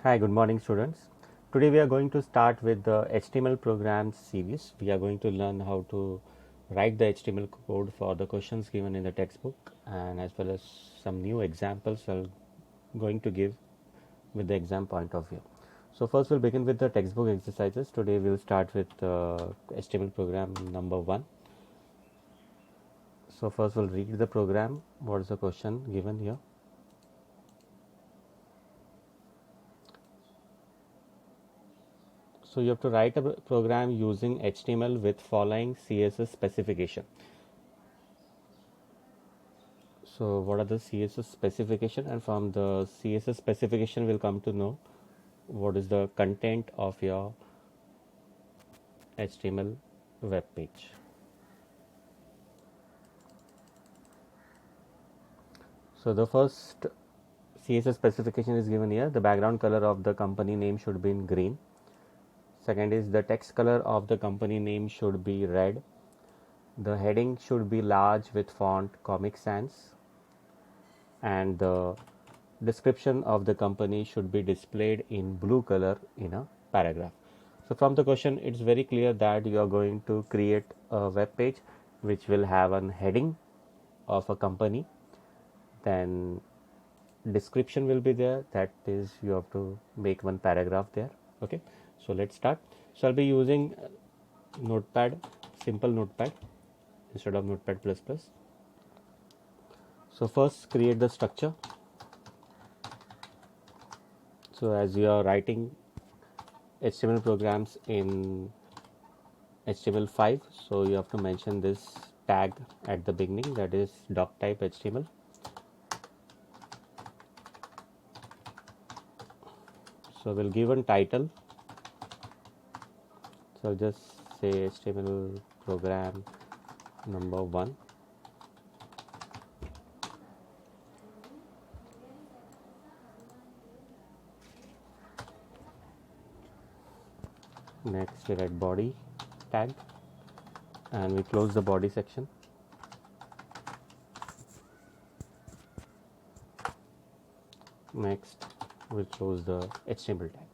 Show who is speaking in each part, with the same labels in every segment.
Speaker 1: Hi, good morning, students. Today we are going to start with the HTML programs series. We are going to learn how to write the HTML code for the questions given in the textbook, and as well as some new examples I'm going to give with the exam point of view. So first we'll begin with the textbook exercises. Today we'll start with HTML program number 1. So first we'll read the program. What is the question given here? So you have to write a program using HTML with following CSS specification. So what are the CSS specification, and from the CSS specification we'll come to know what is the content of your HTML web page. So the first CSS specification is given here. The background color of the company name should be in green. Second is the text color of the company name should be red. The heading should be large with font Comic Sans, and the description of the company should be displayed in blue color in a paragraph. So from the question, it's very clear that you are going to create a web page which will have a heading of a company, then description will be there, that is you have to make one paragraph there. Okay, so let's start. So I'll be using notepad, simple notepad instead of notepad plus plus. So first create the structure. So as you are writing HTML programs in HTML5, so you have to mention this tag at the beginning, that is doc type HTML. So we'll give a title. So I'll just say HTML program number 1. Next we write body tag, and we close the body section. Next we'll close the HTML tag.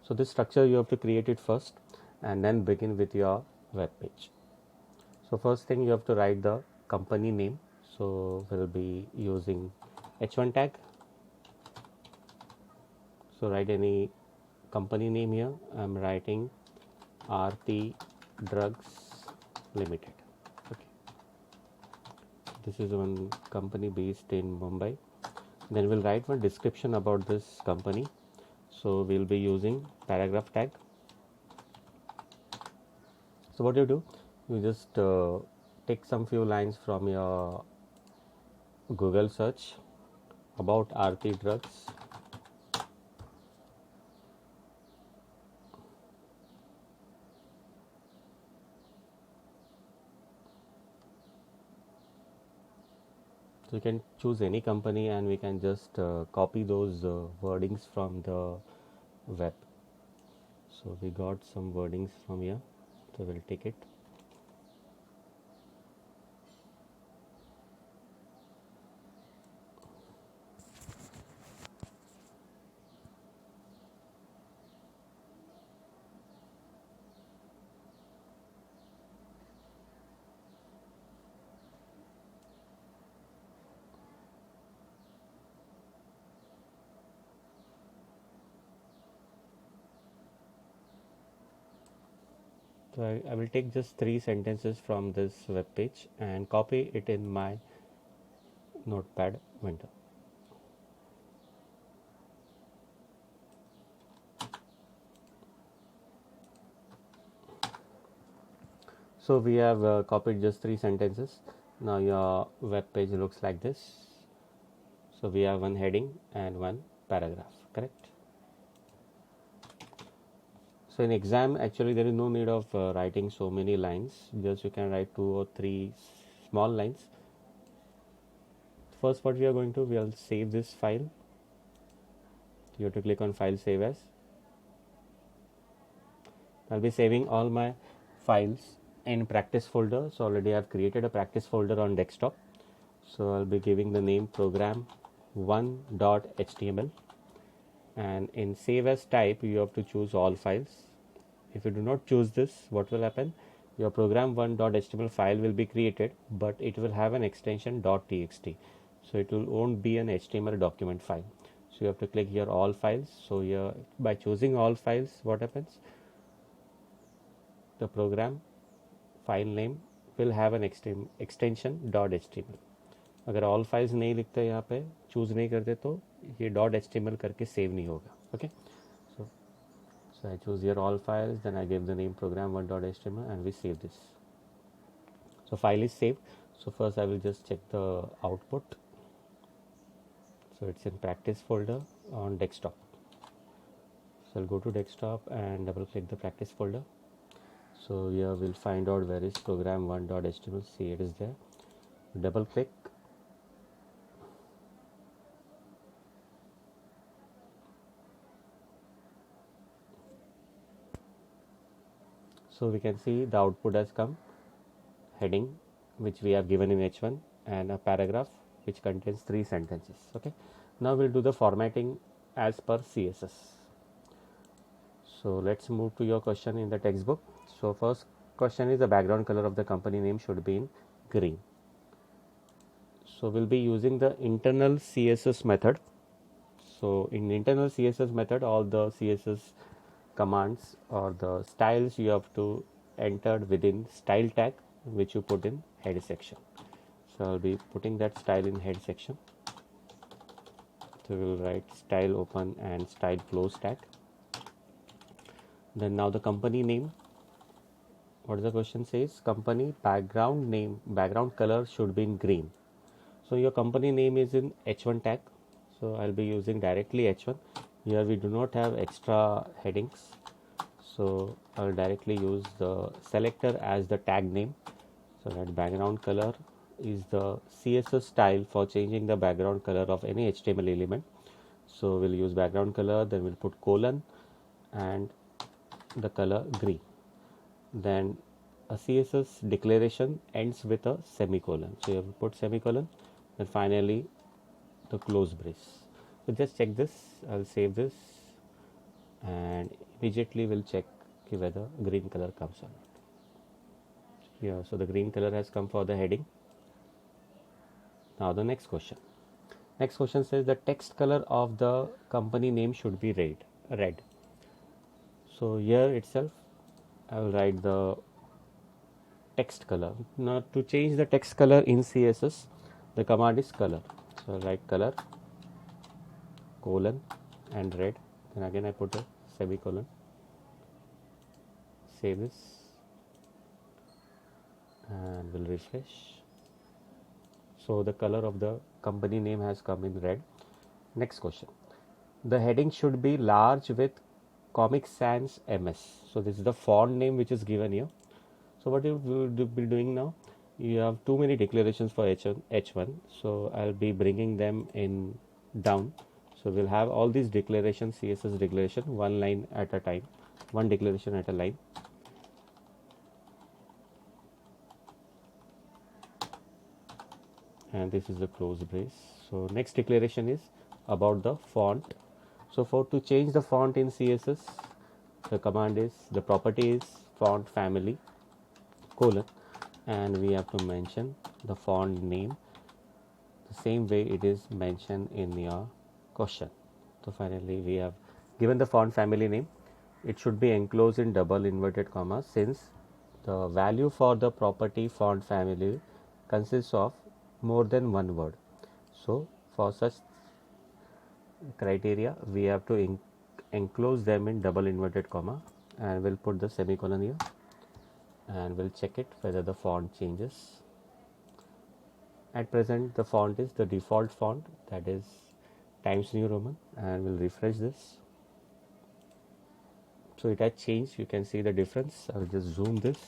Speaker 1: So this structure you have to create it first and then begin with your web page. So first thing you have to write the company name. So we'll be using h1 tag. So write any company name here. I'm writing Aarti Drugs Limited. Okay, this is one company based in Mumbai. Then we'll write one description about this company. So we'll be using paragraph tag. So what you just take some few lines from your Google search about Aarti Drugs. So you can choose any company and we can just copy those wordings from the web. So we got some wordings from here, so we'll take it. So I will take just 3 sentences from this web page and copy it in my notepad window. So we have copied just 3 sentences. Now your web page looks like this. So we have one heading and one paragraph, correct? So in exam, actually there is no need of writing so many lines. Just you can write 2 or 3 small lines. First, what we are going to, we'll save this file. You have to click on file, save as. I'll be saving all my files in practice folder. So already I've created a practice folder on desktop. So I'll be giving the name program1.html. and in save as type you have to choose all files. If you do not choose this, what will happen? Your program1.html file will be created, but it will have an extension .txt, so it will won't be an HTML document file. So you have to click here all files. So here by choosing all files, what happens? The program file name will have an extension .html. अगर all files नहीं लिखते यहाँ पे choose नहीं करते तो ये .html करके सेव नहीं होगा. Okay, so I choose here all files, then I give the name program1.html and we save this. So file is saved. So first I will just check the output. So it's in practice folder on desktop. So I'll go to desktop and double click the practice folder. So here we'll find out where is program1.html. See, it is there. Double click. So we can see the output has come, heading which we have given in H1 and a paragraph which contains 3 sentences. Okay, now we'll do the formatting as per CSS. So let's move to your question in the textbook. So first question is the background color of the company name should be in green. So we'll be using the internal CSS method. So in internal CSS method, all the CSS commands or the styles you have to enter within style tag which you put in head section. So I'll be putting that style in head section. So we'll write style open and style close tag. Then now the company name, what the question says, company background name, background color should be in green. So your company name is in H1 tag, so I'll be using directly H1. Here we do not have extra headings, so I'll directly use the selector as the tag name. So that background color is the CSS style for changing the background color of any HTML element. So we'll use background color, then we'll put colon and the color green. Then a CSS declaration ends with a semicolon. So you have to put semicolon and finally the close brace. So just check this. I'll save this and immediately we'll check whether green color comes or not. Yeah, so the green color has come for the heading. Now the next question. Next question says the text color of the company name should be red. So here itself I will write the text color. Now to change the text color in CSS, the command is color. So I'll write color colon and red, then again I put a semicolon. Save this and we'll refresh. So the color of the company name has come in red. Next question. The heading should be large with Comic Sans MS. So this is the font name which is given here. So what you will be doing now, you have too many declarations for H1. So I'll be bringing them in down. So we'll have all these declarations, CSS declaration, one line at a time, one declaration at a line. And this is the close brace. So next declaration is about the font. So for to change the font in CSS, the command is, the property is font family colon, and we have to mention the font name the same way it is mentioned in your question. So finally we have given the font family name. It should be enclosed in double inverted commas since the value for the property font family consists of more than one word. So for such criteria we have to enclose them in double inverted comma, and we'll put the semicolon here and we'll check it whether the font changes. At present the font is the default font, that is Times New Roman, and we'll refresh this. So it has changed, you can see the difference. I'll just zoom this.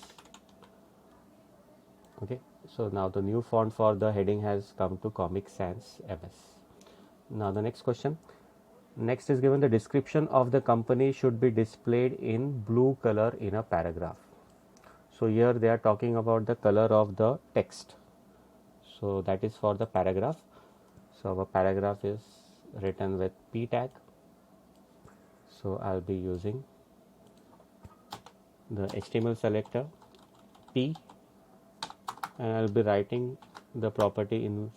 Speaker 1: Okay, so now the new font for the heading has come to Comic Sans MS. Now the next question. Next is given the description of the company should be displayed in blue color in a paragraph. So here they are talking about the color of the text. So that is for the paragraph. So our paragraph is written with P tag. So I'll be using the HTML selector P, and I'll be writing the property in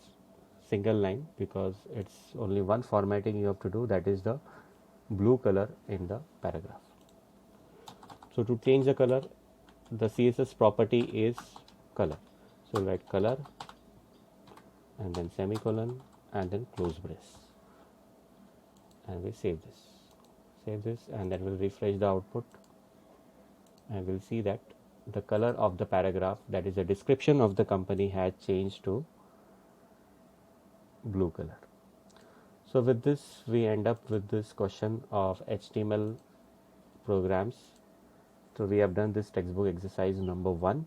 Speaker 1: single line because it's only one formatting you have to do, that is the blue color in the paragraph. So to change the color, the CSS property is color. So write color and then semicolon and then close brace, and we save this, and then we'll refresh the output, and we'll see that the color of the paragraph, that is the description of the company, has changed to blue color. So with this we end up with this question of HTML programs. So we have done this textbook exercise number 1.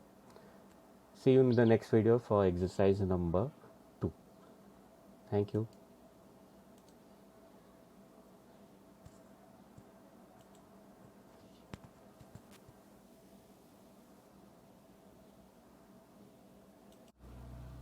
Speaker 1: See you in the next video for exercise number 2. Thank you.